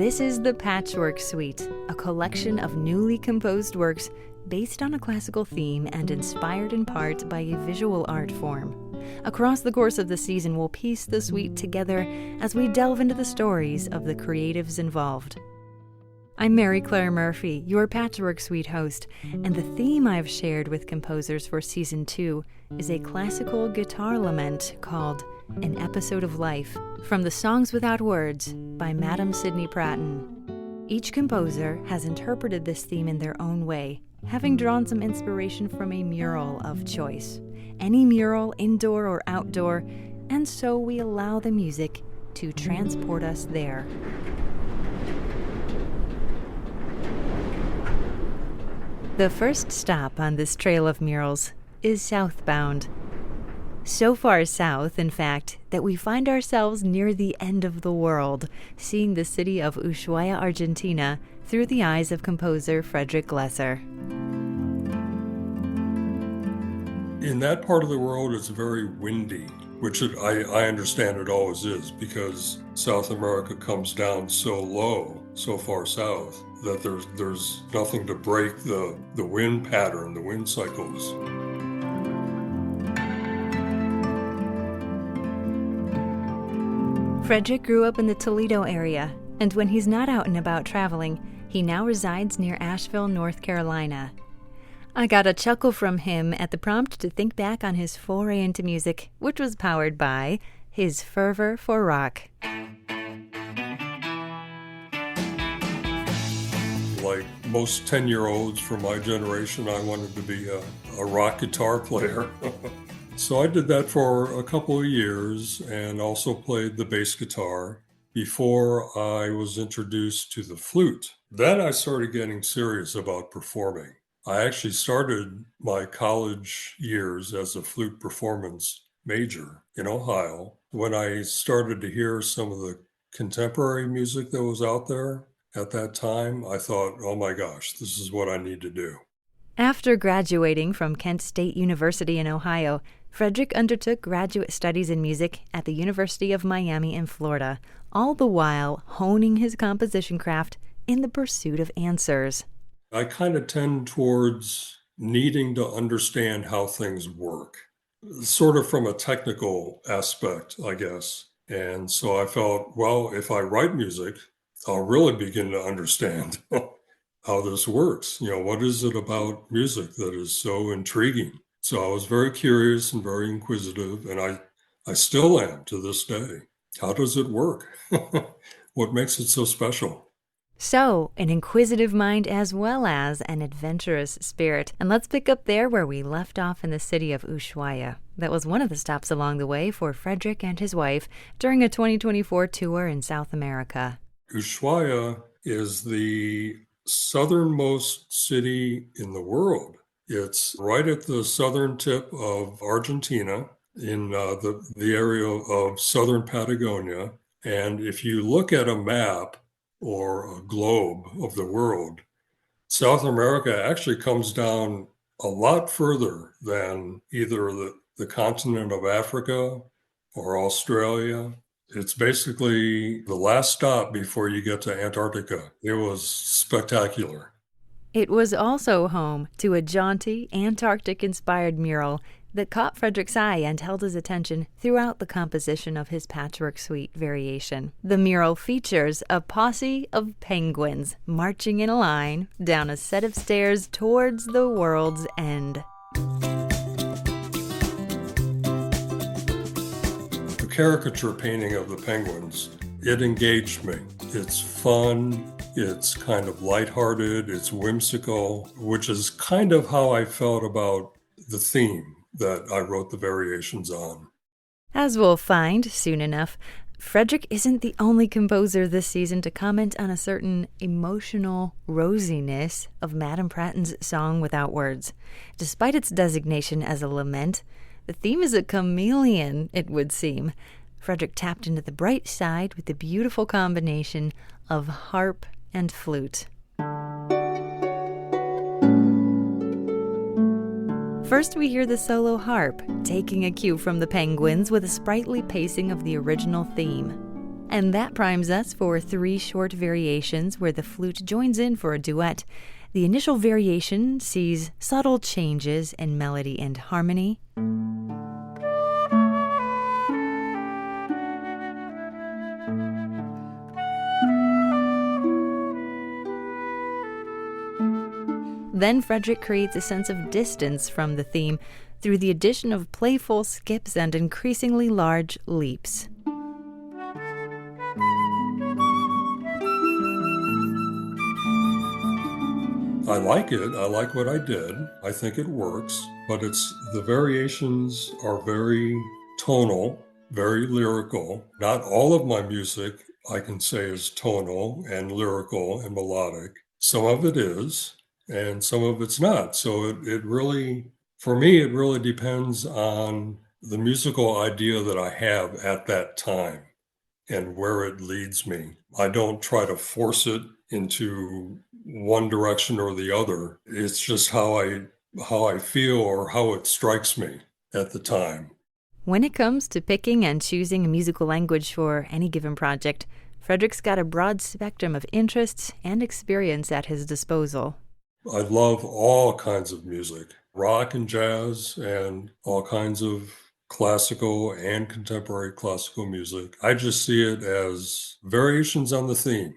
This is the Patchwork Suite, a collection of newly composed works based on a classical theme and inspired in part by a visual art form. Across the course of the season, we'll piece the suite together as we delve into the stories of the creatives involved. I'm Mary Claire Murphy, your Patchwork Suite host, and the theme I've shared with composers for Season 2 is a classical guitar lament called An Episode of Life, from the Songs Without Words by Madame Sidney Pratten. Each composer has interpreted this theme in their own way, having drawn some inspiration from a mural of choice. Any mural, indoor or outdoor, and so we allow the music to transport us there. The first stop on this trail of murals is southbound. So far south, in fact, that we find ourselves near the end of the world, seeing the city of Ushuaia, Argentina, through the eyes of composer Frederic Glesser. In that part of the world, it's very windy, which I understand it always is, because South America comes down so low, so far south, that there's nothing to break the wind pattern, the wind cycles. Frederic grew up in the Toledo area, and when he's not out and about traveling, he now resides near Asheville, North Carolina. I got a chuckle from him at the prompt to think back on his foray into music, which was powered by his fervor for rock. Like most 10-year-olds from my generation, I wanted to be a rock guitar player. So I did that for a couple of years and also played the bass guitar before I was introduced to the flute. Then I started getting serious about performing. I actually started my college years as a flute performance major in Ohio. When I started to hear some of the contemporary music that was out there at that time, I thought, oh my gosh, this is what I need to do. After graduating from Kent State University in Ohio, Frederic undertook graduate studies in music at the University of Miami in Florida, all the while honing his composition craft in the pursuit of answers. I kind of tend towards needing to understand how things work, sort of from a technical aspect, I guess. And so I felt, well, if I write music, I'll really begin to understand how this works. What is it about music that is so intriguing? So I was very curious and very inquisitive, and I still am to this day. How does it work? What makes it so special? So, an inquisitive mind as well as an adventurous spirit. And let's pick up there where we left off in the city of Ushuaia. That was one of the stops along the way for Frederic and his wife during a 2024 tour in South America. Ushuaia is the southernmost city in the world. It's right at the southern tip of Argentina in the area of southern Patagonia. And if you look at a map or a globe of the world, South America actually comes down a lot further than either the continent of Africa or Australia. It's basically the last stop before you get to Antarctica. It was spectacular. It was also home to a jaunty, Antarctic-inspired mural that caught Fredric's eye and held his attention throughout the composition of his Patchwork Suite variation. The mural features a posse of penguins marching in a line down a set of stairs towards the world's end. The caricature painting of the penguins, it engaged me. It's fun, it's kind of lighthearted, it's whimsical, which is kind of how I felt about the theme that I wrote the variations on. As we'll find soon enough, Frederic isn't the only composer this season to comment on a certain emotional rosiness of Madame Pratten's Song Without Words. Despite its designation as a lament, the theme is a chameleon, it would seem. Frederic tapped into the bright side with the beautiful combination of harp and flute. First, we hear the solo harp, taking a cue from the penguins with a sprightly pacing of the original theme. And that primes us for 3 short variations where the flute joins in for a duet. The initial variation sees subtle changes in melody and harmony. Then Frederic creates a sense of distance from the theme through the addition of playful skips and increasingly large leaps. I like it. I like what I did. I think it works, but the variations are very tonal, very lyrical. Not all of my music I can say is tonal and lyrical and melodic. Some of it is, and some of it's not. So it really, for me, it really depends on the musical idea that I have at that time and where it leads me. I don't try to force it into one direction or the other. It's just how I feel or how it strikes me at the time. When it comes to picking and choosing a musical language for any given project, Frederic's got a broad spectrum of interests and experience at his disposal. I love all kinds of music, rock and jazz, and all kinds of classical and contemporary classical music. I just see it as variations on the theme.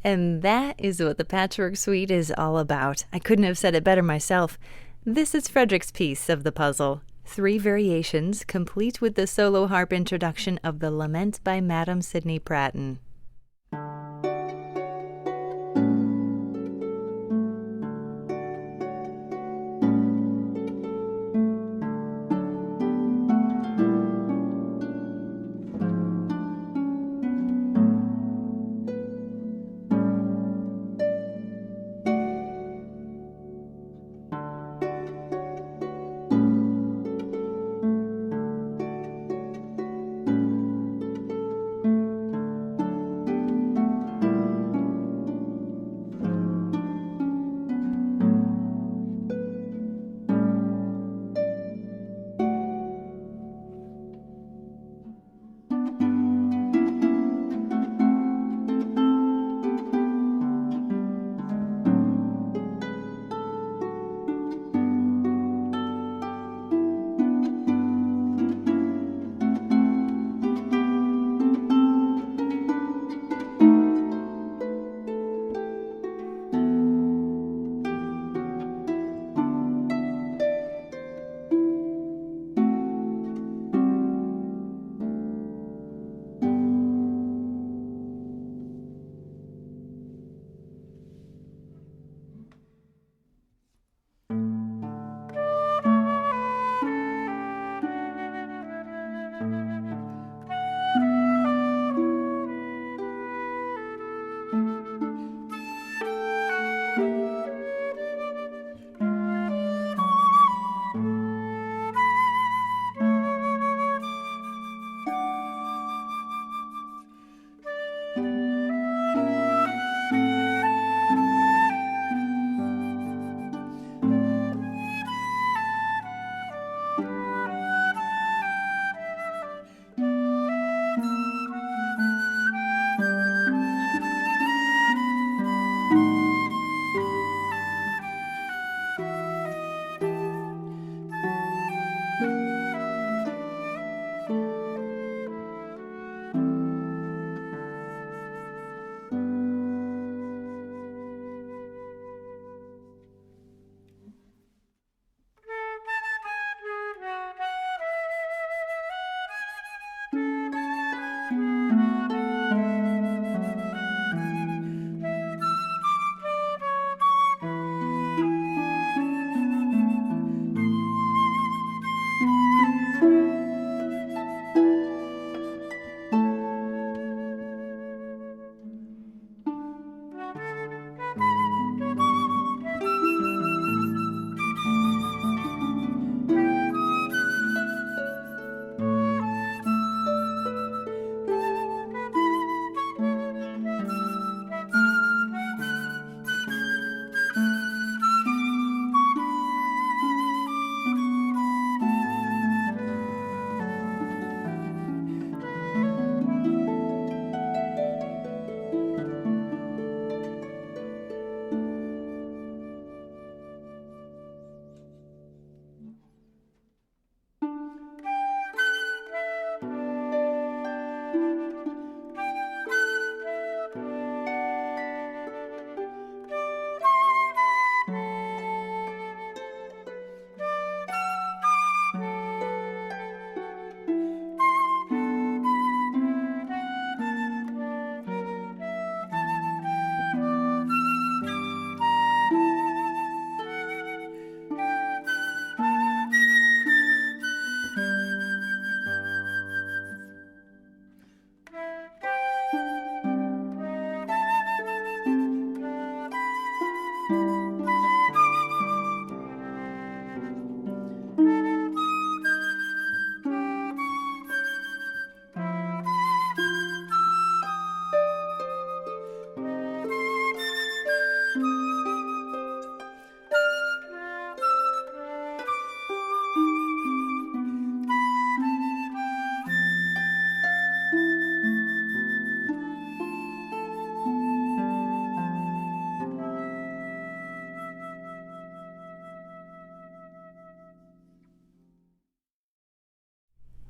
And that is what the Patchwork Suite is all about. I couldn't have said it better myself. This is Frederic's piece of the puzzle. 3 variations, complete with the solo harp introduction of the Lament by Madame Sidney Pratten.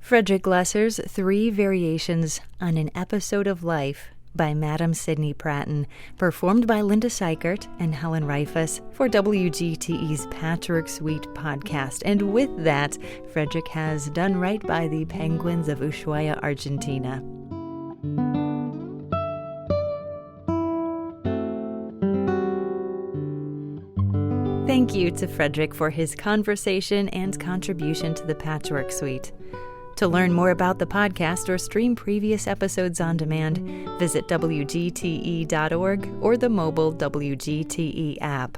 Frederic Glesser's 3 Variations on an Episode of Life by Madame Sidney Pratten, performed by Linda Seickert and Helen Reifus for WGTE's Patchwork Suite podcast. And with that, Frederic has done right by the penguins of Ushuaia, Argentina. Thank you to Frederic for his conversation and contribution to the Patchwork Suite. To learn more about the podcast or stream previous episodes on demand, visit WGTE.org or the mobile WGTE app.